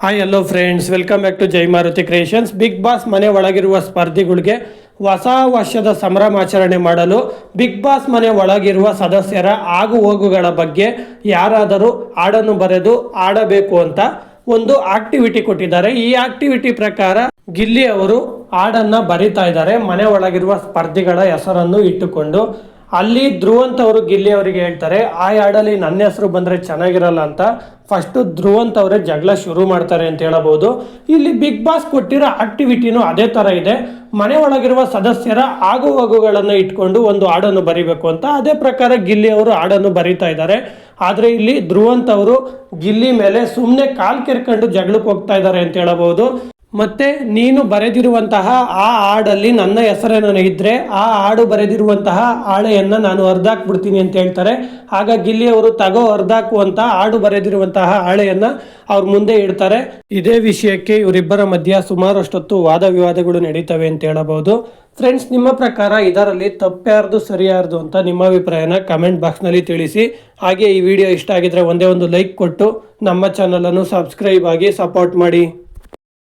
Hi hello friends, welcome back to Jai Maruti creations. Bigg Boss ಮನೆ ಒಳಗಿರುವ ಸ್ಪರ್ಧಿಗಳಿಗೆ ಹೊಸ ವರ್ಷದ ಸಂಭ್ರಮಾಚರಣೆ ಮಾಡಲು ಬಿಗ್ ಬಾಸ್ ಮನೆ ಒಳಗಿರುವ ಸದಸ್ಯರ ಆಗು ಹೋಗುಗಳ ಬಗ್ಗೆ ಯಾರಾದರೂ ಹಾಡನ್ನು ಬರೆದು ಆಡಬೇಕು ಅಂತ ಒಂದು ಆಕ್ಟಿವಿಟಿ ಕೊಟ್ಟಿದ್ದಾರೆ. ಈ ಆಕ್ಟಿವಿಟಿ ಪ್ರಕಾರ ಗಿಲ್ಲಿ ಅವರು ಹಾಡನ್ನ ಬರಿತಾ ಇದ್ದಾರೆ ಮನೆ ಒಳಗಿರುವ ಸ್ಪರ್ಧಿಗಳ ಹೆಸರನ್ನು ಇಟ್ಟುಕೊಂಡು. ಅಲ್ಲಿ ಧ್ರುವಂತ್ ಅವರು ಗಿಲ್ಲಿ ಅವರಿಗೆ ಹೇಳ್ತಾರೆ, ಆ ಹಾಡಲ್ಲಿ ನನ್ನ ಹೆಸರು ಬಂದರೆ ಚೆನ್ನಾಗಿರಲ್ಲ ಅಂತ ಫಸ್ಟು ಧ್ರುವಂತ್ ಅವರೇ ಜಗಳ ಶುರು ಮಾಡ್ತಾರೆ ಅಂತ ಹೇಳಬಹುದು. ಇಲ್ಲಿ ಬಿಗ್ ಬಾಸ್ ಕೊಟ್ಟಿರೋ ಆಕ್ಟಿವಿಟಿನೂ ಅದೇ ಥರ ಇದೆ. ಮನೆ ಒಳಗಿರುವ ಸದಸ್ಯರ ಆಗು ಹೋಗುಗಳನ್ನು ಇಟ್ಕೊಂಡು ಒಂದು ಹಾಡನ್ನು ಬರಿಬೇಕು ಅಂತ. ಅದೇ ಪ್ರಕಾರ ಗಿಲ್ಲಿ ಅವರು ಹಾಡನ್ನು ಬರಿತಾ ಇದ್ದಾರೆ. ಆದರೆ ಇಲ್ಲಿ ಧ್ರುವಂತ್ ಅವರು ಗಿಲ್ಲಿ ಮೇಲೆ ಸುಮ್ಮನೆ ಕಾಲು ಕೆರ್ಕೊಂಡು ಜಗಳಕ್ಕೆ ಹೋಗ್ತಾ ಇದ್ದಾರೆ ಅಂತ ಹೇಳಬಹುದು. ಮತ್ತೆ ನೀನು ಬರೆದಿರುವಂತಹ ಆ ಹಾಡಲ್ಲಿ ನನ್ನ ಹೆಸರೇನೋ ಇದ್ರೆ ಆ ಹಾಡು ಬರೆದಿರುವಂತಹ ಹಾಳೆಯನ್ನ ನಾನು ಹರಿದಾಕ್ಬಿಡ್ತೀನಿ ಅಂತ ಹೇಳ್ತಾರೆ. ಆಗ ಗಿಲ್ಲಿ ಅವರು ತಗೋ ಹರಿದಾಕು ಅಂತ ಹಾಡು ಬರೆದಿರುವಂತಹ ಹಾಳೆಯನ್ನ ಅವ್ರ ಮುಂದೆ ಇಡ್ತಾರೆ. ಇದೇ ವಿಷಯಕ್ಕೆ ಇವರಿಬ್ಬರ ಮಧ್ಯ ಸುಮಾರಷ್ಟೊತ್ತು ವಾದ ವಿವಾದಗಳು ನಡೀತವೆ ಅಂತ ಹೇಳಬಹುದು. ಫ್ರೆಂಡ್ಸ್, ನಿಮ್ಮ ಪ್ರಕಾರ ಇದರಲ್ಲಿ ತಪ್ಪ್ಯಾರ್ದು ಸರಿಯಾರ್ದು ಅಂತ ನಿಮ್ಮ ಅಭಿಪ್ರಾಯನ ಕಮೆಂಟ್ ಬಾಕ್ಸ್ನಲ್ಲಿ ತಿಳಿಸಿ. ಹಾಗೆ ಈ ವಿಡಿಯೋ ಇಷ್ಟ ಆಗಿದ್ರೆ ಒಂದೇ ಒಂದು ಲೈಕ್ ಕೊಟ್ಟು ನಮ್ಮ ಚಾನಲನ್ನು ಸಬ್ಸ್ಕ್ರೈಬ್ ಆಗಿ ಸಪೋರ್ಟ್ ಮಾಡಿ.